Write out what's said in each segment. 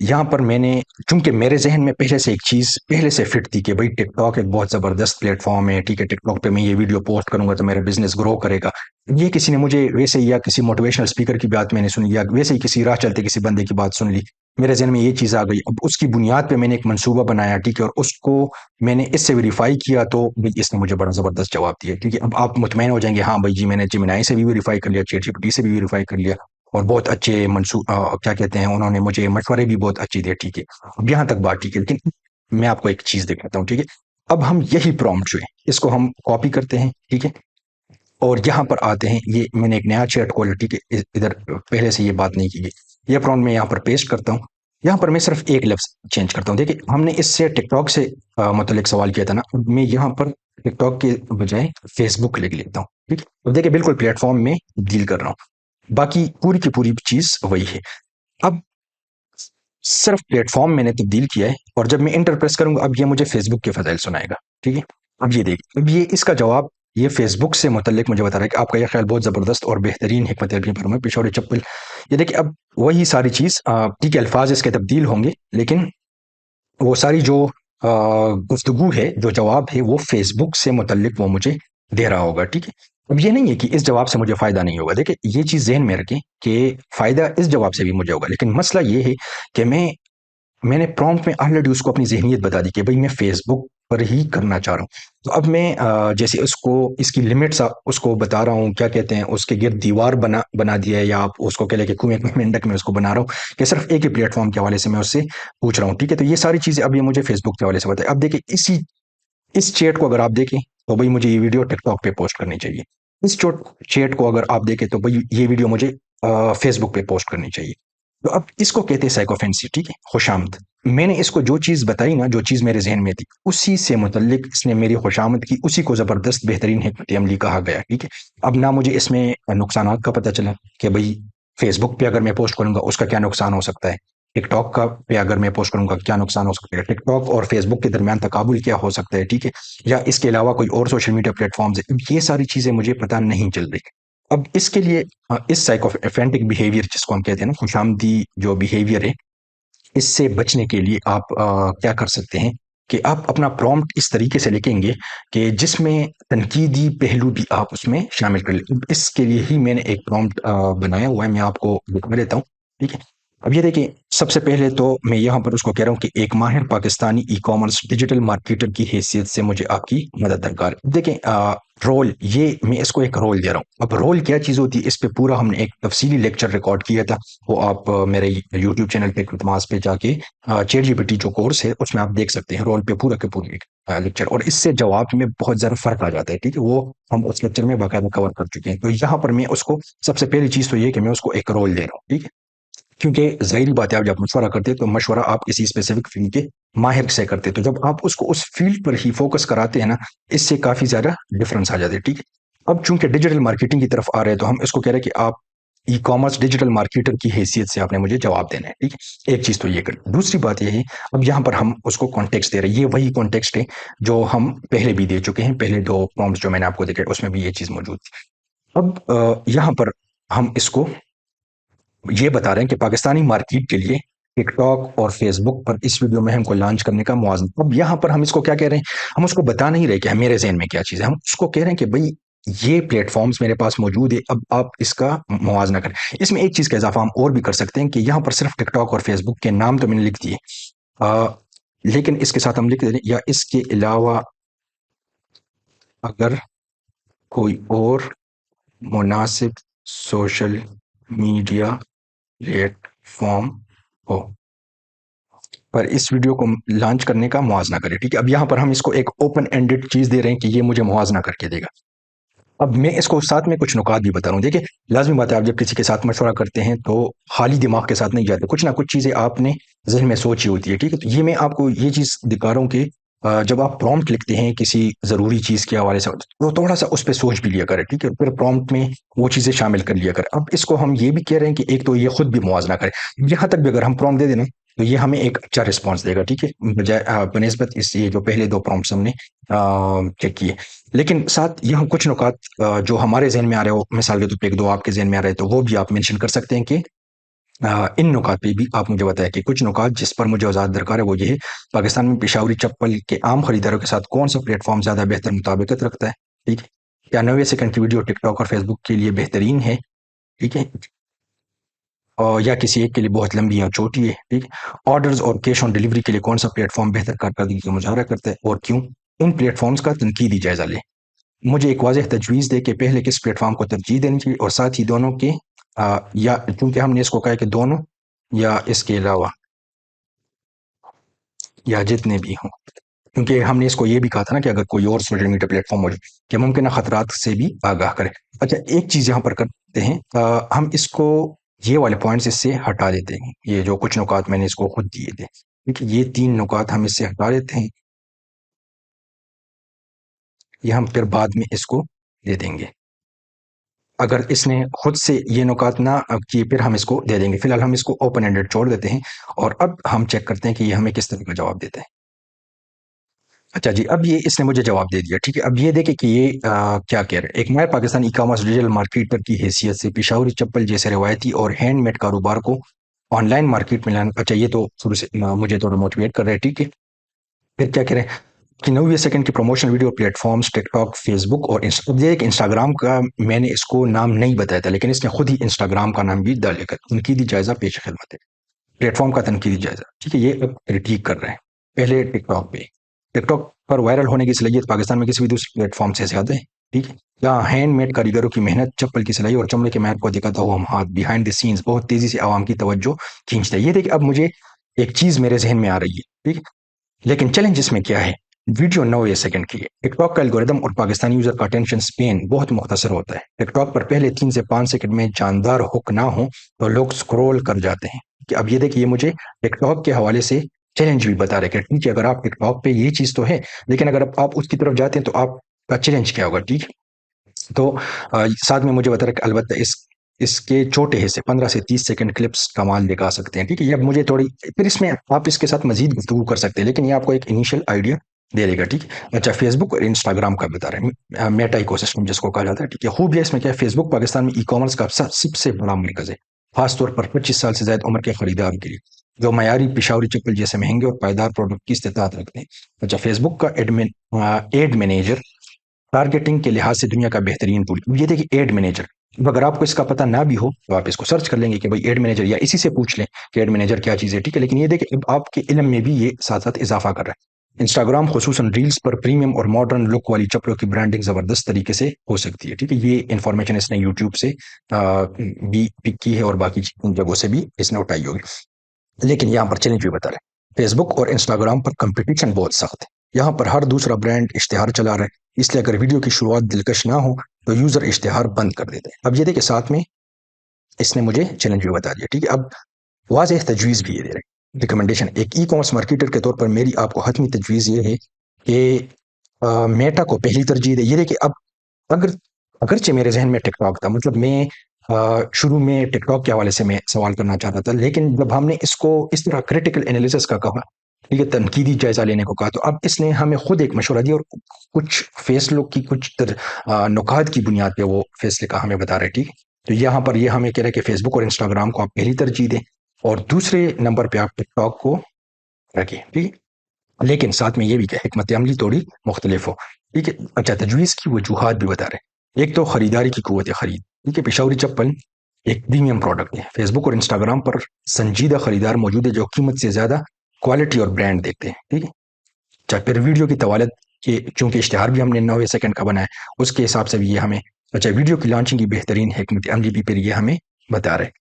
یہاں پر میں نے، چونکہ میرے ذہن میں پہلے سے ایک چیز پہلے سے فٹ تھی کہ بھائی ٹک ٹاک ایک بہت زبردست پلیٹ فارم ہے، ٹھیک ہے، ٹک ٹاک پہ میں یہ ویڈیو پوسٹ کروں گا تو میرا بزنس گرو کرے گا. یہ کسی نے مجھے ویسے ہی، یا کسی موٹیویشنل اسپیکر کی بات میں نے سنی، یا ویسے ہی کسی راہ چلتے کسی بندے کی بات سن لی، میرے ذہن میں یہ چیز آ گئی. اب اس کی بنیاد پہ میں نے ایک منصوبہ بنایا، ٹھیک ہے، اور اس کو میں نے اس سے ویریفائی کیا تو بھائی اس نے مجھے بڑا زبردست جواب دیا. ٹھیک ہے، اب آپ مطمئن ہو جائیں گے، ہاں بھائی جی میں نے جیمنائی سے بھی ویریفائی کر لیا، چیٹ جی پی ٹی سے بھی ویریفائی کر لیا، اور بہت اچھے کیا کہتے ہیں، انہوں نے مجھے مشورے بھی بہت اچھے دیے. ٹھیک ہے، اب یہاں تک بات ٹھیک ہے، لیکن میں آپ کو ایک چیز دکھاتا ہوں. ٹھیک ہے، اب ہم یہی پرومپٹ جو ہے اس کو ہم کاپی کرتے ہیں. ٹھیک ہے، اور یہاں پر آتے ہیں، یہ میں نے ایک نیا چیٹ کوالٹی کے ادھر پہلے سے یہ بات نہیں کی گئی، یہ پرومپٹ میں یہاں پر پیسٹ کرتا ہوں. یہاں پر میں صرف ایک لفظ چینج کرتا ہوں. دیکھیں ہم نے اس سے ٹک ٹاک سے متعلق سوال کیا تھا نا، میں یہاں پر ٹک ٹاک کے بجائے فیس بک لکھ لیتا ہوں. ٹھیک ہے، اب دیکھیں بالکل پلیٹ فارم میں ڈیل کر رہا ہوں، باقی پوری کی پوری چیز وہی ہے. اب صرف پلیٹ فارم میں نے تبدیل کیا ہے، اور جب میں انٹر پریس کروں گا اب یہ مجھے فیس بک کے فضائل سنائے گا. ٹھیک ہے، اب یہ دیکھ، اب یہ اس کا جواب یہ فیس بک سے متعلق مجھے بتا رہا ہے کہ آپ کا یہ خیال بہت زبردست اور بہترین حکمت عملی پر میں پشور چپل. یہ دیکھیں اب وہی ساری چیز، ٹھیک ہے، الفاظ اس کے تبدیل ہوں گے، لیکن وہ ساری جو گفتگو ہے، جو جواب ہے، وہ فیس بک سے متعلق وہ مجھے دے رہا ہوگا. ٹھیک ہے، اب یہ نہیں ہے کہ اس جواب سے مجھے فائدہ نہیں ہوگا. دیکھیں یہ چیز ذہن میں رکھیں کہ فائدہ اس جواب سے بھی مجھے ہوگا، لیکن مسئلہ یہ ہے کہ میں نے پرومپٹ میں آلریڈی اس کو اپنی ذہنیت بتا دی کہ بھئی میں فیس بک پر ہی کرنا چاہ رہا ہوں. تو اب میں جیسے اس کو اس کی لمٹس اس کو بتا رہا ہوں، کیا کہتے ہیں، اس کے گرد دیوار بنا دیا ہے، یا آپ اس کو کہہ لیں کہ کنویں میں مینڈک میں اس کو بنا رہا ہوں، کہ صرف ایک ہی پلیٹ فارم کے حوالے سے میں اس سے پوچھ رہا ہوں. ٹھیک ہے، تو یہ ساری چیزیں اب یہ مجھے فیس بک کے حوالے سے بتائے. اب دیکھیں اس چیٹ کو اگر آپ دیکھیں تو بھئی مجھے یہ ویڈیو ٹک ٹاک پہ پوسٹ کرنی چاہیے. اس چیٹ کو اگر آپ دیکھیں تو بھئی یہ ویڈیو مجھے فیس بک پہ پوسٹ کرنی چاہیے. تو اب اس کو کہتے ہیں سائیکوفینسی. ٹھیک ہے، خوش آمد. میں نے اس کو جو چیز بتائی نا، جو چیز میرے ذہن میں تھی، اسی سے متعلق اس نے میری خوش آمد کی، اسی کو زبردست بہترین حکمت عملی کہا گیا. ٹھیک ہے، اب نہ مجھے اس میں نقصانات کا پتہ چلا کہ بھئی فیس بک پہ اگر میں پوسٹ کروں گا اس کا کیا نقصان ہو سکتا ہے، ٹک ٹاک کا پہ اگر میں پوسٹ کروں گا کیا نقصان ہو سکتا ہے، ٹک ٹاک اور فیس بک کے درمیان تقابل کیا ہو سکتا ہے. ٹھیک ہے، یا اس کے علاوہ کوئی اور سوشل میڈیا پلیٹ فارمز ہے، یہ ساری چیزیں مجھے پتہ نہیں چل رہی. اب اس کے لیے اس سائیکوفینٹک بیہیویئر جس کو ہم کہتے ہیں نا، خوش آمدی جو بیہیویئر ہے، اس سے بچنے کے لیے آپ کیا کر سکتے ہیں کہ آپ اپنا پرومپٹ اس طریقے سے لکھیں گے کہ جس میں تنقیدی پہلو بھی آپ اس میں شامل کر لیں. اس کے لیے ہی میں نے ایک پرومپٹ بنایا ہوا ہے، میں آپ کو بتا دیتا ہوں. ٹھیک ہے، اب یہ دیکھیں سب سے پہلے تو میں یہاں پر اس کو کہہ رہا ہوں کہ ایک ماہر Pakistani e commerce digital marketer کی حیثیت سے مجھے آپ کی مدد درکار ہے. دیکھیں رول، یہ میں اس کو ایک رول دے رہا ہوں. اب رول کیا چیز ہوتی ہے، اس پہ پورا ہم نے ایک تفصیلی لیکچر ریکارڈ کیا تھا، وہ آپ میرے یوٹیوب چینل پہ کتماس پہ جا کے چیٹ جی پی ٹی جو کورس ہے اس میں آپ دیکھ سکتے ہیں، رول پہ پورا کے پورے لیکچر، اور اس سے جواب میں بہت زیادہ فرق آ جاتا ہے. ٹھیک ہے، وہ ہم اس لیکچر میں باقاعدہ کور کر چکے ہیں. تو یہاں پر میں اس کو سب سے پہلی چیز تو یہ کہ میں اس کو ایک رول دے رہا ہوں. ٹھیک ہے، کیونکہ ظاہری بات ہے آپ جب مشورہ کرتے ہیں تو مشورہ آپ کسی اسپیسیفک فیلڈ کے ماہر سے کرتے ہیں، تو جب آپ اس کو اس فیلڈ پر ہی فوکس کراتے ہیں نا، اس سے کافی زیادہ ڈفرنس آ جاتے ہیں. ٹھیک ہے، اب چونکہ ڈیجیٹل مارکیٹنگ کی طرف آ رہے ہیں تو ہم اس کو کہہ رہے ہیں کہ آپ ای کامرس ڈیجیٹل مارکیٹر کی حیثیت سے آپ نے مجھے جواب دینا ہے. ٹھیک ہے، ایک چیز تو یہ کر. دوسری بات یہ ہے، اب یہاں پر ہم اس کو کانٹیکسٹ دے رہے ہیں، یہ وہی کانٹیکسٹ ہے جو ہم پہلے بھی دے چکے ہیں، پہلے دو پرومپٹس جو میں نے آپ کو دیکھے اس میں بھی یہ چیز موجود تھی. اب یہاں پر ہم اس کو یہ بتا رہے ہیں کہ پاکستانی مارکیٹ کے لیے ٹک ٹاک اور فیس بک پر اس ویڈیو میں ہم کو لانچ کرنے کا موازنہ. اب یہاں پر ہم اس کو کیا کہہ رہے ہیں، ہم اس کو بتا نہیں رہے کہ میرے ذہن میں کیا چیز ہے، ہم اس کو کہہ رہے ہیں کہ بھئی یہ پلیٹ فارمز میرے پاس موجود ہے، اب آپ اس کا موازنہ کریں. اس میں ایک چیز کا اضافہ ہم اور بھی کر سکتے ہیں کہ یہاں پر صرف ٹک ٹاک اور فیس بک کے نام تو میں نے لکھ دیے، لیکن اس کے ساتھ ہم لکھ دیں یا اس کے علاوہ اگر کوئی اور مناسب سوشل میڈیا پلیٹ فارم ہو پر اس ویڈیو کو لانچ کرنے کا موازنہ کرے. ٹھیک ہے، اب یہاں پر ہم اس کو ایک اوپن اینڈڈ چیز دے رہے ہیں کہ یہ مجھے موازنہ کر کے دے گا. اب میں اس کو ساتھ میں کچھ نکات بھی بتا رہا ہوں. دیکھیں لازمی بات ہے، آپ جب کسی کے ساتھ مشورہ کرتے ہیں تو خالی دماغ کے ساتھ نہیں جاتے، کچھ نہ کچھ چیزیں آپ نے ذہن میں سوچی ہوتی ہے. ٹھیک ہے، تو یہ میں آپ کو یہ چیز دکھا رہا ہوں کہ جب آپ پرومپٹ لکھتے ہیں کسی ضروری چیز کے حوالے سے تو تھوڑا سا اس پہ سوچ بھی لیا کرے. ٹھیک ہے، پھر پرومپٹ میں وہ چیزیں شامل کر لیا کرے. اب اس کو ہم یہ بھی کہہ رہے ہیں کہ ایک تو یہ خود بھی موازنہ کرے. یہاں تک بھی اگر ہم پرومپٹ دے دیں نا تو یہ ہمیں ایک اچھا رسپانس دے گا. ٹھیک ہے، بجائے بنسبت اس یہ جو پہلے دو پرومپٹس ہم نے چیک کیے. لیکن ساتھ یہاں کچھ نکات جو ہمارے ذہن میں آ رہے ہو، مثال کے طور پہ ایک دو آپ کے ذہن میں آ رہے تو وہ بھی آپ مینشن کر سکتے ہیں کہ ان نکات پہ بھی آپ مجھے بتائیں کہ کچھ نکات جس پر مجھے وضاحت درکار ہے وہ یہ ہے: پاکستان میں پشاوری چپل کے عام خریداروں کے ساتھ کون سا پلیٹ فارم زیادہ بہتر مطابقت رکھتا ہے؟ ٹھیک ہے. کیا 90 سیکنڈ کی ویڈیو ٹک ٹاک اور فیس بک کے لیے بہترین ہے؟ ٹھیک ہے. اور یا کسی ایک کے لیے بہت لمبی یا چھوٹی ہے؟ ٹھیک ہے. آرڈرز اور کیش آن ڈلیوری کے لیے کون سا پلیٹ فارم بہتر کارکردگی کا مظاہرہ کرتا ہے اور کیوں؟ ان پلیٹ فارمز کا تنقیدی جائزہ لیں. مجھے ایک واضح تجویز دے کہ پہلے کس پلیٹ فارم کو ترجیح دینی چاہیے، اور ساتھ ہی دونوں کے یا چونکہ ہم نے اس کو کہا کہ دونوں یا اس کے علاوہ یا جتنے بھی ہوں، کیونکہ ہم نے اس کو یہ بھی کہا تھا نا کہ اگر کوئی اور سوشل میڈیا پلیٹ فارم موجود کہ ممکنہ خطرات سے بھی آگاہ کرے. اچھا، ایک چیز یہاں پر کرتے ہیں، ہم اس کو یہ والے پوائنٹس اس سے ہٹا دیتے ہیں. یہ جو کچھ نکات میں نے اس کو خود دیے تھے، کیونکہ یہ 3 نکات ہم اس سے ہٹا دیتے ہیں، یہ ہم پھر بعد میں اس کو دے دیں گے. اگر اس نے خود سے یہ نکات نہ کیے پھر ہم اس کو دے دیں گے. فی الحال ہم اس کو اوپن اینڈڈ چھوڑ دیتے ہیں، اور اب ہم چیک کرتے ہیں کہ یہ ہمیں کس طرح کا جواب دیتا ہے. اچھا جی، اب یہ اس نے مجھے جواب دے دیا. ٹھیک ہے، اب یہ دیکھیں کہ یہ کیا کہہ رہے ہیں: ایک ماہر Pakistani e commerce digital marketer کی حیثیت سے پشاوری چپل جیسے روایتی اور ہینڈ میڈ کاروبار کو آن لائن مارکیٹ میں لانا. اچھا، یہ تو شروع سے مجھے تھوڑا موٹیویٹ کر رہے ہیں. ٹھیک ہے، پھر کیا کہہ رہے ہیں کہ 90 سیکنڈ کی پروموشن ویڈیو پلیٹ فارمز ٹک ٹاک، فیس بک اور انسٹاگرام کا میں نے اس کو نام نہیں بتایا تھا، لیکن اس نے خود ہی انسٹاگرام کا نام بھی ڈالے کر تنقیدی جائزہ پیش خدمت ہے. پلیٹ فارم کا تنقیدی جائزہ. ٹھیک ہے، یہ اب کریٹیک کر رہے ہیں. پہلے ٹک ٹاک پہ، ٹک ٹاک پر وائرل ہونے کی صلاحیت پاکستان میں کسی بھی دوسرے پلیٹ فارم سے زیادہ ہے. ٹھیک ہے، یہاں ہینڈ میڈ کاریگروں کی محنت، چپل کی سلائی اور چمڑے کے معیار کو دکھاتا ہوا ہاتھ بیہائنڈ دی سینز بہت تیزی سے عوام کی توجہ کھینچتا ہے. یہ دیکھیں، اب مجھے ایک چیز میرے ذہن میں آ رہی ہے. ٹھیک ہے، لیکن چیلنج اس میں کیا ہے؟ ویڈیو 90 سیکنڈ کی ہے. ٹک ٹاک کا الگوریدم اور پاکستانی یوزر کا اٹینشن سپین بہت مختصر ہوتا ہے. ٹک ٹاک پر پہلے 3 سے 5 سیکنڈ میں جاندار ہک نہ ہو تو لوگ سکرول کر جاتے ہیں. کہ اب یہ دیکھیں، یہ مجھے ٹک ٹاک کے حوالے سے چیلنج بھی بتا رہے کہ ٹھیک ہے، اگر آپ ٹک ٹاک پہ یہ چیز تو ہے، لیکن اگر آپ اس کی طرف جاتے ہیں تو آپ کا چیلنج کیا ہوگا. ٹھیک ہے، تو ساتھ میں مجھے بتا رہے کہ البتہ اس کے چھوٹے حصے 15 سے 30 سیکنڈ کلپس کمال دکھا سکتے ہیں. ٹھیک ہے، یہ اب مجھے تھوڑی پھر اس میں آپ اس کے ساتھ مزید گفتگو کر سکتے ہیں، لیکن یہ آپ کو ایک انیشیل آئیڈیا دے دے گا. ٹھیک ہے. اچھا، فیس بک اور انسٹاگرام کا بتا رہے ہیں، میٹا ایکو سسٹم جس کو کہا جاتا ہے. ٹھیک ہے، خوب یہ اس میں کیا ہے، فیس بک پاکستان میں ای کامرس کا سب سے بڑا مرکز ہے، خاص طور پر 25 سال سے زائد عمر کے خریداروں کے لیے جو معیاری پشاوری چپل جیسے مہنگے اور پائیدار پروڈکٹ کی استطاعت رکھتے ہیں. اچھا، فیس بک کا ایڈ مینیجر ٹارگیٹنگ کے لحاظ سے دنیا کا بہترین ٹول. یہ دیکھیں، ایڈ مینیجر، اگر آپ کو اس کا پتہ نہ بھی ہو تو آپ اس کو سرچ کر لیں گے کہ بھائی ایڈ مینیجر، یا اسی سے پوچھ لیں کہ ایڈ مینیجر کیا چیز ہے. ٹھیک ہے، لیکن یہ دیکھیں اب آپ کے علم میں بھی یہ ساتھ ساتھ اضافہ کر رہا ہے. انسٹاگرام خصوصاً ریلز پر پریمیم اور ماڈرن لک والی چپلوں کی برانڈنگ زبردست طریقے سے ہو سکتی ہے. ٹھیک ہے، یہ انفارمیشن اس نے یوٹیوب سے بھی پک کی ہے اور باقی جگہوں سے بھی اس نے اٹھائی ہوگی. لیکن یہاں پر چیلنج بھی بتا رہے ہیں، فیس بک اور انسٹاگرام پر کمپٹیشن بہت سخت ہے. یہاں پر ہر دوسرا برانڈ اشتہار چلا رہا ہے، اس لیے اگر ویڈیو کی شروعات دلکش نہ ہو تو یوزر اشتہار بند کر دیتے ہیں. اب یہ دیکھیں، ساتھ میں اس نے مجھے چیلنج بھی بتا دیا. ٹھیک ہے، اب واضح تجویز بھی یہ دے رہے ہیں. ریکمنڈیشن: ایک ای کامرس مارکیٹر کے طور پر میری آپ کو حتمی تجویز یہ ہے کہ میٹا کو پہلی ترجیح دے. یہ دیکھیں، اب اگرچہ میرے ذہن میں ٹک ٹاک تھا، مطلب میں شروع میں ٹک ٹاک کے حوالے سے میں سوال کرنا چاہتا تھا، لیکن جب ہم نے اس کو اس طرح کریٹیکل انالیسس کا کہا، ٹھیک ہے، تنقیدی جائزہ لینے کو کہا، تو اب اس نے ہمیں خود ایک مشورہ دیا اور کچھ فیصلوں کی کچھ نکات کی بنیاد پہ وہ فیصلے کا ہمیں بتا رہے. ٹھیک ہے، تو یہاں پر یہ ہمیں کہہ رہے کہ فیس بک اور انسٹاگرام کو آپ پہلی ترجیح دیں اور دوسرے نمبر پہ آپ ٹک ٹاک کو رکھیں. ٹھیک ہے، لیکن ساتھ میں یہ بھی کہ حکمت عملی تھوڑی مختلف ہو. ٹھیک ہے. اچھا، تجویز کی وجوہات بھی بتا رہے ہیں. ایک تو خریداری کی قوت خرید. ٹھیک ہے، پشاوری چپل ایک پریمیم پروڈکٹ ہے. فیس بک اور انسٹاگرام پر سنجیدہ خریدار موجود ہے جو قیمت سے زیادہ کوالٹی اور برانڈ دیکھتے ہیں. ٹھیک ہے. اچھا، پھر ویڈیو کی طوالت کے چونکہ اشتہار بھی ہم نے 90 سیکنڈ کا بنایا ہے، اس کے حساب سے بھی یہ ہمیں اچھا ویڈیو کی لانچنگ کی بہترین حکمت عملی بھی پھر یہ ہمیں بتا رہے.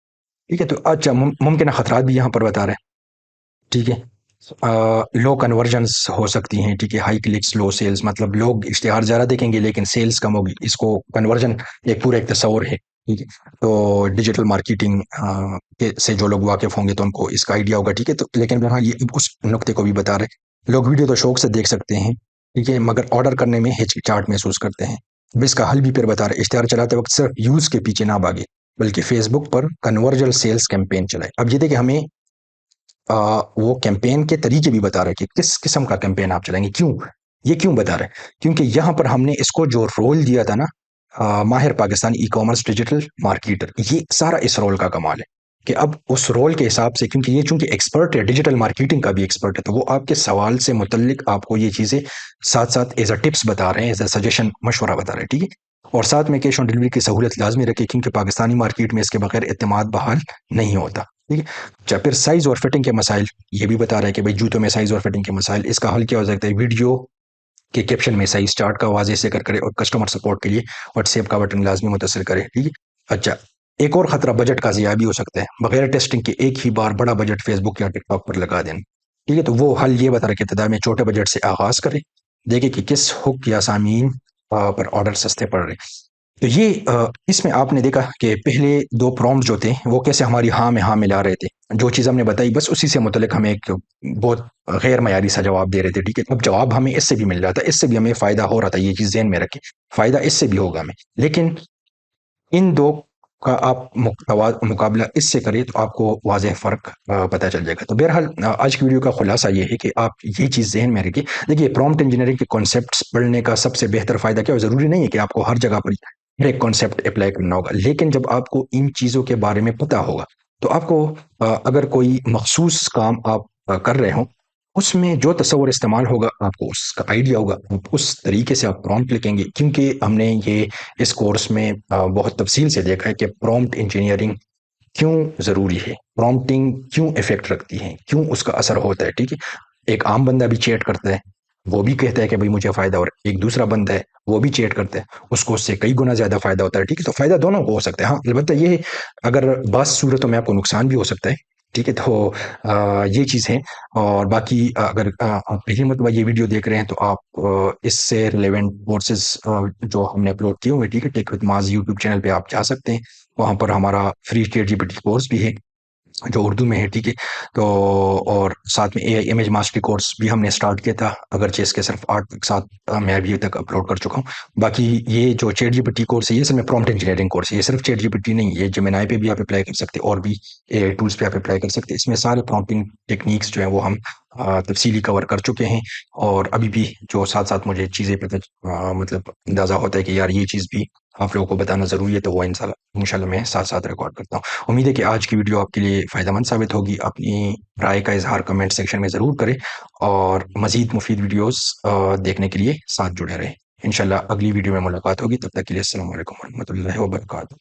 ٹھیک ہے، تو اچھا ممکنہ خطرات بھی یہاں پر بتا رہے ہیں. ٹھیک ہے، لو کنورژنس ہو سکتی ہیں. ٹھیک ہے، ہائی کلکس لو سیلز، مطلب لوگ اشتہار زیادہ دیکھیں گے لیکن سیلز کم ہوگی. اس کو کنورژن ایک پورا ایک تصور ہے. ٹھیک ہے، تو ڈیجیٹل مارکیٹنگ سے جو لوگ واقف ہوں گے تو ان کو اس کا آئیڈیا ہوگا. ٹھیک ہے، تو لیکن ہاں یہ اس نقطے کو بھی بتا رہے ہیں، لوگ ویڈیو تو شوق سے دیکھ سکتے ہیں. ٹھیک ہے، مگر آرڈر کرنے میں ہچکچاہٹ محسوس کرتے ہیں. اب اس کا حل بھی پھر بتا رہے ہیں، اشتہار چلاتے وقت صرف یوز کے پیچھے نہ بھاگے بلکہ فیس بک پر کنورجل سیلز کیمپین چلائے. اب یہ دیکھیں ہمیں وہ کیمپین کے طریقے بھی بتا رہے کہ کس قسم کا کیمپین آپ چلائیں گے. کیوں بتا رہے ہیں؟ کیونکہ یہاں پر ہم نے اس کو جو رول دیا تھا نا، ماہر Pakistani e commerce digital marketer, یہ سارا اس رول کا کمال ہے. کہ اب اس رول کے حساب سے، کیونکہ یہ چونکہ ایکسپرٹ ہے، ڈیجیٹل مارکیٹنگ کا بھی ایکسپرٹ ہے، تو وہ آپ کے سوال سے متعلق آپ کو یہ چیزیں ساتھ ساتھ ایز اے ٹپس بتا رہے ہیں، ایز اے سجیشن، مشورہ بتا رہے ہیں، ٹھیک ہے. اور ساتھ میں کیش آن ڈلیوری کی سہولت لازمی رکھے، کیونکہ پاکستانی مارکیٹ میں اس کے بغیر اعتماد بحال نہیں ہوتا، ٹھیک ہے. اچھا، پھر سائز اور فٹنگ کے مسائل یہ بھی بتا رہا ہے کہ بھائی جوتوں میں سائز اور فٹنگ کے مسائل، اس کا حل کیا ہو سکتا ہے. ویڈیو کے کیپشن میں سائز چارٹ کا واضح سے کرے، اور کسٹمر سپورٹ کے لیے واٹس ایپ کا بٹن لازمی متصل کرے، ٹھیک ہے. اچھا، ایک اور خطرہ بجٹ کا ضیاع بھی ہو سکتا ہے، بغیر ٹیسٹنگ کے ایک ہی بار بڑا بجٹ فیس بک یا ٹک ٹاک پر لگا دینا، ٹھیک ہے. تو وہ حل یہ بتا رہا ہے کہ ابتدا میں چھوٹے بجٹ سے آغاز کریں، دیکھیں کہ کس ہک یا سامعین پر آرڈر سستے پڑ رہے ہیں. تو یہ اس میں آپ نے دیکھا کہ پہلے دو پرومپٹ جو تھے وہ کیسے ہماری ہاں میں ہاں ملا رہے تھے، جو چیز ہم نے بتائی بس اسی سے متعلق ہمیں ایک بہت غیر معیاری سا جواب دے رہے تھے، ٹھیک ہے. اب جواب ہمیں اس سے بھی مل رہا تھا، اس سے بھی ہمیں فائدہ ہو رہا تھا، یہ چیز ذہن میں رکھیں، فائدہ اس سے بھی ہوگا ہمیں. لیکن ان دو کا آپ مقابلہ اس سے کریں تو آپ کو واضح فرق پتہ چل جائے گا. تو بہرحال آج کی ویڈیو کا خلاصہ یہ ہے کہ آپ یہ چیز ذہن میں رکھیں. دیکھیے، پرومپٹ انجینئرنگ کے کانسیپٹس پڑھنے کا سب سے بہتر فائدہ کیا ہے؟ ضروری نہیں ہے کہ آپ کو ہر جگہ پر ہر ایک کانسیپٹ اپلائی کرنا ہوگا، لیکن جب آپ کو ان چیزوں کے بارے میں پتہ ہوگا تو آپ کو اگر کوئی مخصوص کام آپ کر رہے ہوں، اس میں جو تصور استعمال ہوگا آپ کو اس کا آئیڈیا ہوگا، آپ اس طریقے سے آپ پرومپٹ لکھیں گے. کیونکہ ہم نے یہ اس کورس میں بہت تفصیل سے دیکھا ہے کہ پرومپٹ انجینئرنگ کیوں ضروری ہے، پرومپٹنگ کیوں افیکٹ رکھتی ہے، کیوں اس کا اثر ہوتا ہے، ٹھیک ہے. ایک عام بندہ بھی چیٹ کرتا ہے، وہ بھی کہتا ہے کہ بھائی مجھے فائدہ، اور ایک دوسرا بندہ ہے وہ بھی چیٹ کرتا ہے، اس کو اس سے کئی گنا زیادہ فائدہ ہوتا ہے، ٹھیک ہے. تو فائدہ دونوں کو ہو سکتا ہے. ہاں، البتہ یہ اگر بعض صورتوں میں آپ کو نقصان بھی ہو سکتا ہے، ٹھیک ہے. تو یہ چیز ہے. اور باقی اگر آپ پہلی مرتبہ یہ ویڈیو دیکھ رہے ہیں تو آپ اس سے ریلیونٹ کورسز جو ہم نے اپلوڈ کیے ہوئے، ٹھیک ہے، tech with Muaz YouTube channel پہ آپ جا سکتے ہیں. وہاں پر ہمارا free ChatGPT course بھی ہے جو اردو میں ہے، ٹھیک ہے. تو اور ساتھ میں اے آئی امیج ماسٹری کورس بھی ہم نے اسٹارٹ کیا تھا، اگرچہ اس کے صرف 8 میں ابھی تک اپلوڈ کر چکا ہوں. باقی یہ جو ChatGPT course ہے یہ صرف پرومپٹ انجینئرنگ کورس ہے، یہ صرف چیٹ جی پی ٹی نہیں، یہ جیمینائی پہ بھی آپ اپلائی کر سکتے ہیں، اور بھی اے آئی ٹولس پہ آپ اپلائی کر سکتے ہیں. اس میں سارے پرومپٹنگ ٹیکنیکس جو ہیں وہ ہم تفصیلی کور کر چکے ہیں. اور ابھی بھی جو ساتھ ساتھ مجھے چیزیں پتہ مطلب اندازہ ہوتا ہے کہ یار یہ چیز بھی آپ لوگوں کو بتانا ضروری ہے، تو وہ انشاءاللہ میں ساتھ ساتھ ریکارڈ کرتا ہوں. امید ہے کہ آج کی ویڈیو آپ کے لیے فائدہ مند ثابت ہوگی. اپنی رائے کا اظہار کمنٹ سیکشن میں ضرور کریں، اور مزید مفید ویڈیوز دیکھنے کے لیے ساتھ جڑے رہیں. انشاءاللہ اگلی ویڈیو میں ملاقات ہوگی، تب تک کے لیے السلام علیکم ورحمۃ اللہ وبرکاتہ.